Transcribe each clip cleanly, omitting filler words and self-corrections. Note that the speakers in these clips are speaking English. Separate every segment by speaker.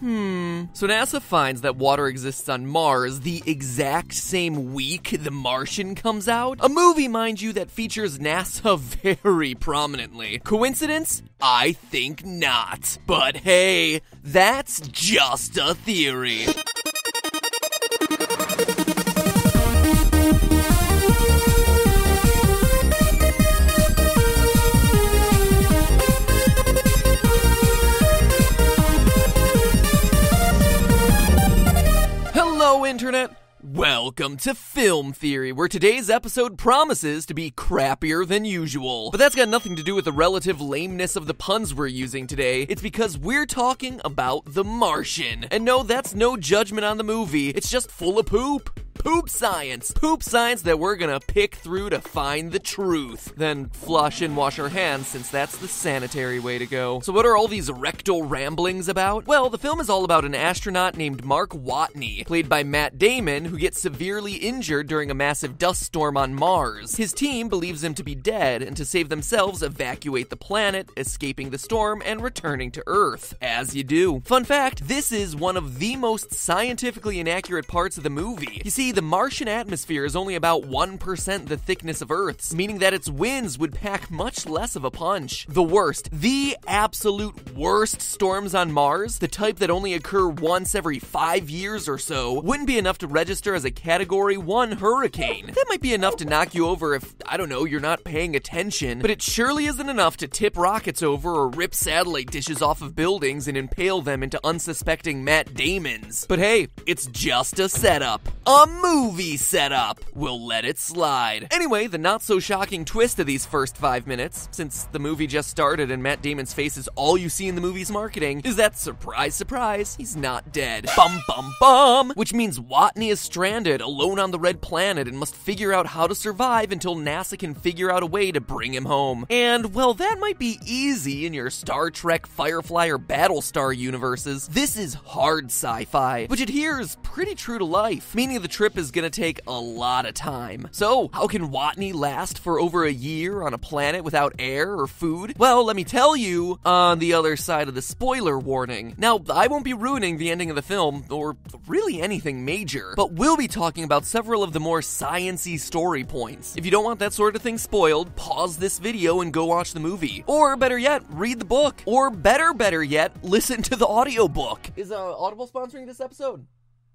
Speaker 1: So NASA finds that water exists on Mars the exact same week The Martian comes out. A movie, mind you, that features NASA very prominently. Coincidence? I think not. But hey, that's just a theory. Hello, Internet! Welcome to Film Theory, where today's episode promises to be crappier than usual. But that's got nothing to do with the relative lameness of the puns we're using today. It's because we're talking about The Martian. And no, that's no judgment on the movie. It's just full of poop. Poop science. Poop science that we're gonna pick through to find the truth. Then flush and wash our hands, since that's the sanitary way to go. So what are all these rectal ramblings about? Well, the film is all about an astronaut named Mark Watney, played by Matt Damon, who gets severely injured during a massive dust storm on Mars. His team believes him to be dead, and to save themselves, evacuate the planet, escaping the storm and returning to Earth. As you do. Fun fact, this is one of the most scientifically inaccurate parts of the movie. You see, the Martian atmosphere is only about 1% the thickness of Earth's, meaning that its winds would pack much less of a punch. The absolute worst storms on Mars, the type that only occur once every 5 years or so, wouldn't be enough to register as a Category 1 hurricane. That might be enough to knock you over if, I don't know, you're not paying attention, but it surely isn't enough to tip rockets over or rip satellite dishes off of buildings and impale them into unsuspecting Matt Damons. But hey, it's just a setup. A movie setup. We'll let it slide. Anyway, the not-so-shocking twist of these first 5 minutes, since the movie just started and Matt Damon's face is all you see in the movie's marketing, is that, surprise, surprise, he's not dead. Bum, bum, bum! Which means Watney is stranded, alone on the red planet, and must figure out how to survive until NASA can figure out a way to bring him home. And, well, that might be easy in your Star Trek, Firefly, or Battlestar universes. This is hard sci-fi, which adheres pretty true to life, meaning the trip is gonna take a lot of time. So, how can Watney last for over a year on a planet without air or food? Well, let me tell you, on the other side of the spoiler warning. Now, I won't be ruining the ending of the film, or really anything major, but we'll be talking about several of the more science-y story points. If you don't want that sort of thing spoiled, pause this video and go watch the movie. Or better yet, read the book. Or better yet, listen to the audiobook. Is Audible sponsoring this episode?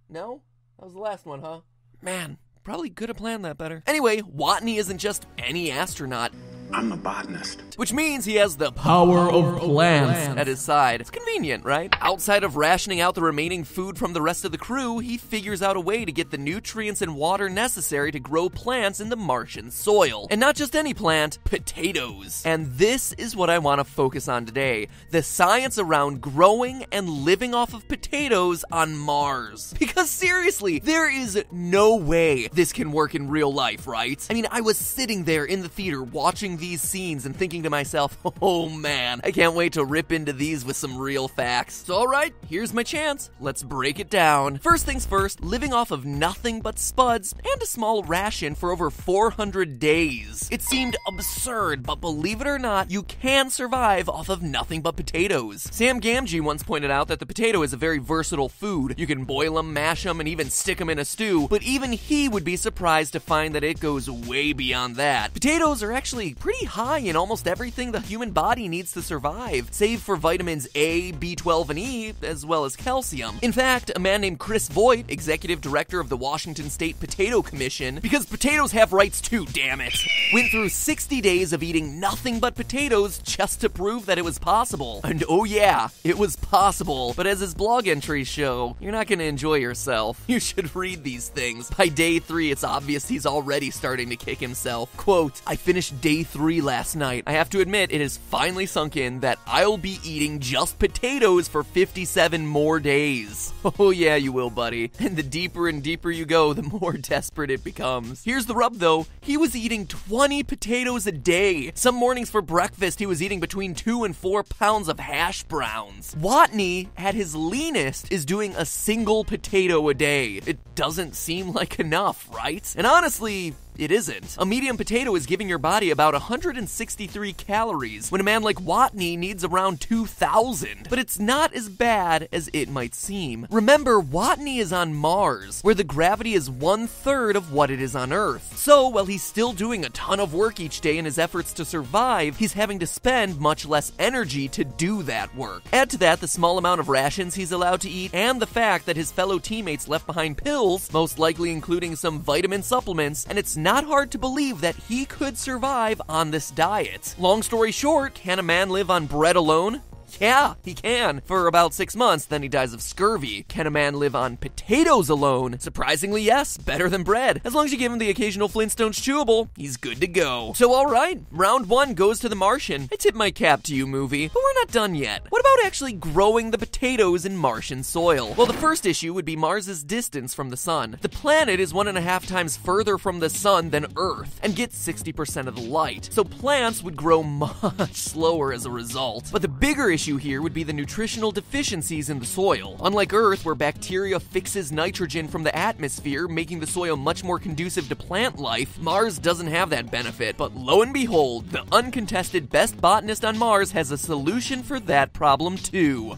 Speaker 1: No? That was the last one, huh? Man, probably could have planned that better. Anyway, Watney isn't just any astronaut.
Speaker 2: I'm a botanist.
Speaker 1: Which means he has the power of plants at his side. It's convenient, right? Outside of rationing out the remaining food from the rest of the crew, he figures out a way to get the nutrients and water necessary to grow plants in the Martian soil. And not just any plant, potatoes. And this is what I want to focus on today. The science around growing and living off of potatoes on Mars. Because seriously, there is no way this can work in real life, right? I mean, I was sitting there in the theater watching these scenes and thinking to myself, oh man, I can't wait to rip into these with some real facts. So alright, here's my chance. Let's break it down. First things first, living off of nothing but spuds and a small ration for over 400 days. It seemed absurd, but believe it or not, you can survive off of nothing but potatoes. Sam Gamgee once pointed out that the potato is a very versatile food. You can boil them, mash them, and even stick them in a stew, but even he would be surprised to find that it goes way beyond that. Potatoes are actually pretty high in almost everything the human body needs to survive, save for vitamins A, B12, and E, as well as calcium. In fact, a man named Chris Voigt, executive director of the Washington State Potato Commission, because potatoes have rights too, damn it, went through 60 days of eating nothing but potatoes just to prove that it was possible. And oh yeah, it was possible. But as his blog entries show, you're not gonna enjoy yourself. You should read these things. By day 3, it's obvious he's already starting to kick himself. Quote, I finished day 3 last night. I have to admit, it has finally sunk in that I'll be eating just potatoes for 57 more days. Oh yeah, you will, buddy. And the deeper and deeper you go, the more desperate it becomes. Here's the rub though, he was eating 20 potatoes a day. Some mornings for breakfast, he was eating between 2 and 4 pounds of hash browns. Watney, at his leanest, is doing a single potato a day. It doesn't seem like enough, right? And honestly, it isn't. A medium potato is giving your body about 163 calories, when a man like Watney needs around 2,000. But it's not as bad as it might seem. Remember, Watney is on Mars, where the gravity is 1/3 of what it is on Earth. So, while he's still doing a ton of work each day in his efforts to survive, he's having to spend much less energy to do that work. Add to that the small amount of rations he's allowed to eat, and the fact that his fellow teammates left behind pills, most likely including some vitamin supplements, and it's not hard to believe that he could survive on this diet. Long story short, can a man live on bread alone? Yeah, he can, for about 6 months, then he dies of scurvy. Can a man live on potatoes alone? Surprisingly, yes, better than bread. As long as you give him the occasional Flintstones chewable, he's good to go. So alright, round 1 goes to the Martian. I tip my cap to you, movie, but we're not done yet. What about actually growing the potatoes in Martian soil? Well, the first issue would be Mars's distance from the sun. The planet is 1.5 times further from the sun than Earth, and gets 60% of the light, so plants would grow much slower as a result. But the bigger issue here would be the nutritional deficiencies in the soil. Unlike Earth, where bacteria fixes nitrogen from the atmosphere, making the soil much more conducive to plant life, Mars doesn't have that benefit. But lo and behold, the uncontested best botanist on Mars has a solution for that problem too.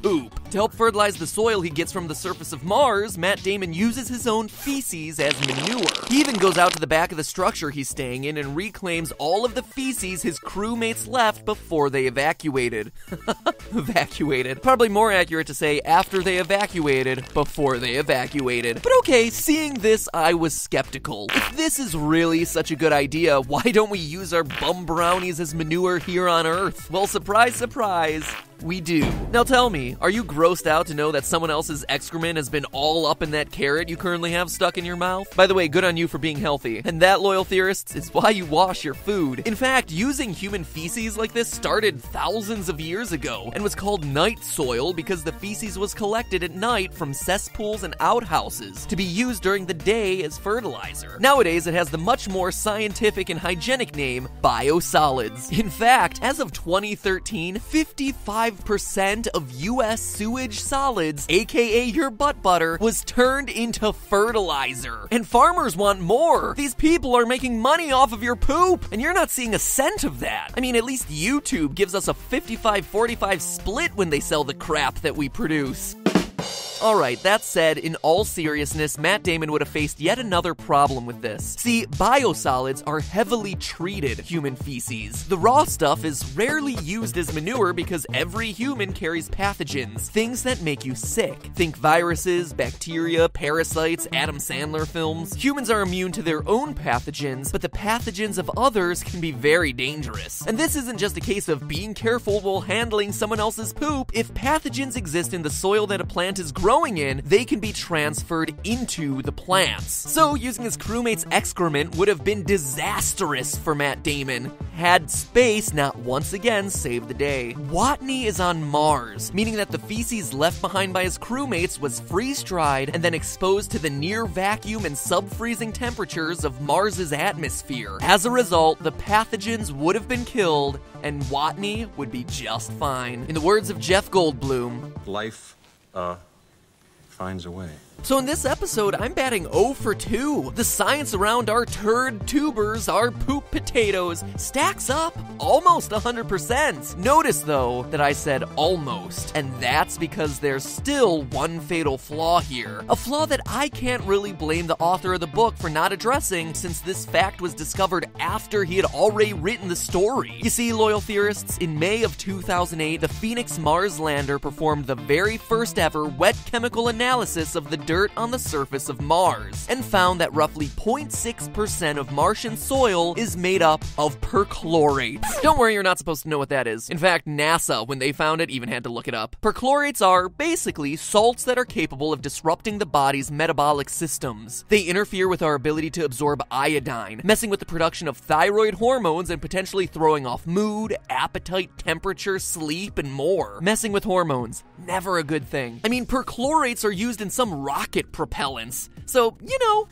Speaker 1: Poop. To help fertilize the soil he gets from the surface of Mars, Matt Damon uses his own feces as manure. He even goes out to the back of the structure he's staying in and reclaims all of the feces his crewmates left before they evacuated. Evacuated. Probably more accurate to say after they evacuated, before they evacuated. But okay, seeing this, I was skeptical. If this is really such a good idea, why don't we use our bum brownies as manure here on Earth? Well, surprise, surprise, we do. Now tell me, are you grossed out to know that someone else's excrement has been all up in that carrot you currently have stuck in your mouth? By the way, good on you for being healthy. And that, loyal theorists, is why you wash your food. In fact, using human feces like this started thousands of years ago and was called night soil because the feces was collected at night from cesspools and outhouses to be used during the day as fertilizer. Nowadays, it has the much more scientific and hygienic name, biosolids. In fact, as of 2013, 55% of US sewage solids, aka your butt butter, was turned into fertilizer. And farmers want more. These people are making money off of your poop, and you're not seeing a cent of that. I mean, at least YouTube gives us a 55-45 split when they sell the crap that we produce. Alright, that said, in all seriousness, Matt Damon would have faced yet another problem with this. See, biosolids are heavily treated human feces. The raw stuff is rarely used as manure because every human carries pathogens, things that make you sick. Think viruses, bacteria, parasites, Adam Sandler films. Humans are immune to their own pathogens, but the pathogens of others can be very dangerous. And this isn't just a case of being careful while handling someone else's poop. If pathogens exist in the soil that a plant is growing in, they can be transferred into the plants. So using his crewmate's excrement would have been disastrous for Matt Damon, had space not once again saved the day. Watney is on Mars, meaning that the feces left behind by his crewmates was freeze-dried and then exposed to the near vacuum and sub-freezing temperatures of Mars's atmosphere. As a result, the pathogens would have been killed and Watney would be just fine. In the words of Jeff Goldblum,
Speaker 2: life, finds a way.
Speaker 1: So in this episode, I'm batting 0 for 2. The science around our turd tubers, our poop potatoes, stacks up almost 100%. Notice though that I said almost, and that's because there's still one fatal flaw here. A flaw that I can't really blame the author of the book for not addressing, since this fact was discovered after he had already written the story. You see, loyal theorists, in May of 2008, the Phoenix Mars lander performed the very first ever wet chemical analysis of the dirt on the surface of Mars, and found that roughly 0.6% of Martian soil is made up of perchlorates. Don't worry, you're not supposed to know what that is. In fact, NASA, when they found it, even had to look it up. Perchlorates are basically salts that are capable of disrupting the body's metabolic systems. They interfere with our ability to absorb iodine, messing with the production of thyroid hormones and potentially throwing off mood, appetite, temperature, sleep, and more. Messing with hormones, never a good thing. I mean, perchlorates are used in some rocket propellants. So,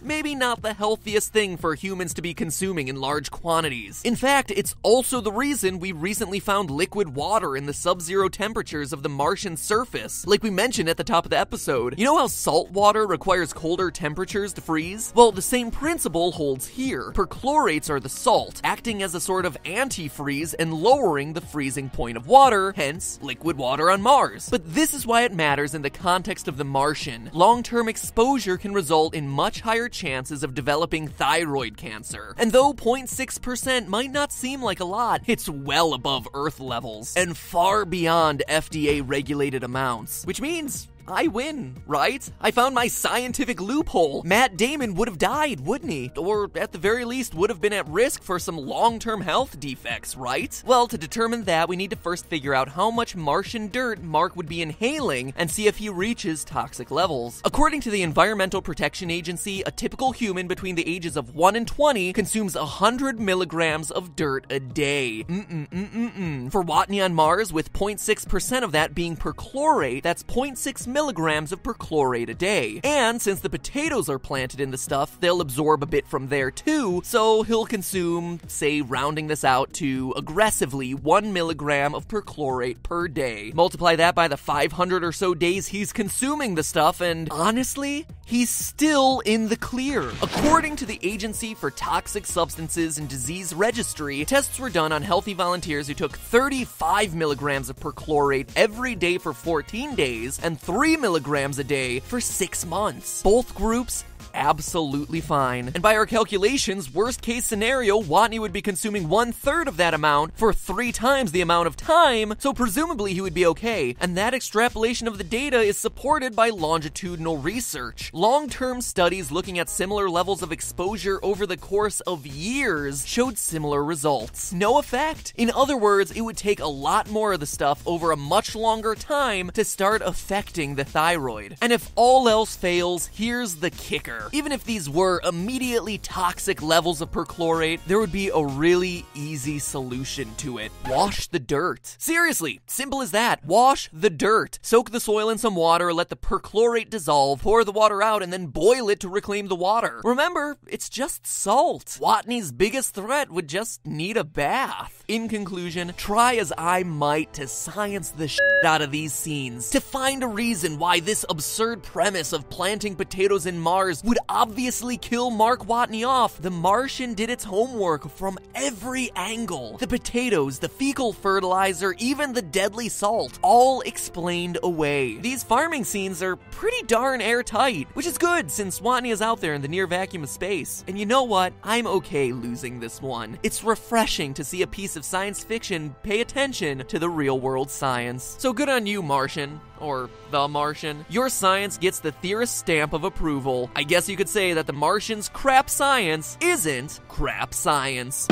Speaker 1: maybe not the healthiest thing for humans to be consuming in large quantities. In fact, it's also the reason we recently found liquid water in the sub-zero temperatures of the Martian surface, like we mentioned at the top of the episode. You know how salt water requires colder temperatures to freeze? Well, the same principle holds here. Perchlorates are the salt, acting as a sort of antifreeze and lowering the freezing point of water, hence liquid water on Mars. But this is why it matters in the context of the Martian. Long-term exposure can result in much higher chances of developing thyroid cancer. And though 0.6% might not seem like a lot, it's well above Earth levels and far beyond FDA-regulated amounts, which means I win, right? I found my scientific loophole. Matt Damon would have died, wouldn't he? Or at the very least would have been at risk for some long-term health defects, right? Well, to determine that, we need to first figure out how much Martian dirt Mark would be inhaling and see if he reaches toxic levels. According to the Environmental Protection Agency, a typical human between the ages of 1 and 20 consumes 100 milligrams of dirt a day. For Watney on Mars, with 0.6% of that being perchlorate, that's 0.6 milligrams of perchlorate a day. And since the potatoes are planted in the stuff, they'll absorb a bit from there too, so he'll consume, say, rounding this out to aggressively 1 milligram of perchlorate per day. Multiply that by the 500 or so days he's consuming the stuff, and honestly, he's still in the clear. According to the Agency for Toxic Substances and Disease Registry, tests were done on healthy volunteers who took 35 milligrams of perchlorate every day for 14 days and 3 milligrams a day for 6 months. Both groups absolutely fine. And by our calculations, worst case scenario, Watney would be consuming 1/3 of that amount for 3 times the amount of time, so presumably he would be okay. And that extrapolation of the data is supported by longitudinal research. Long-term studies looking at similar levels of exposure over the course of years showed similar results. No effect. In other words, it would take a lot more of the stuff over a much longer time to start affecting the thyroid. And if all else fails, here's the kicker. Even if these were immediately toxic levels of perchlorate, there would be a really easy solution to it. Wash the dirt. Seriously, simple as that. Wash the dirt. Soak the soil in some water, let the perchlorate dissolve, pour the water out, and then boil it to reclaim the water. Remember, it's just salt. Watney's biggest threat would just need a bath. In conclusion, try as I might to science the shit out of these scenes, to find a reason why this absurd premise of planting potatoes in Mars would obviously kill Mark Watney off. The Martian did its homework from every angle. The potatoes, the fecal fertilizer, even the deadly salt, all explained away. These farming scenes are pretty darn airtight, which is good since Watney is out there in the near vacuum of space. And you know what? I'm okay losing this one. It's refreshing to see a piece of science fiction pay attention to the real world science. So good on you, Martian. Or the Martian. Your science gets the theorist stamp of approval. I guess you could say that the Martian's crap science isn't crap science.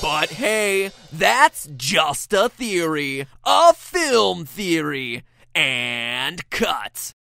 Speaker 1: But hey, that's just a theory. A film theory. And cut.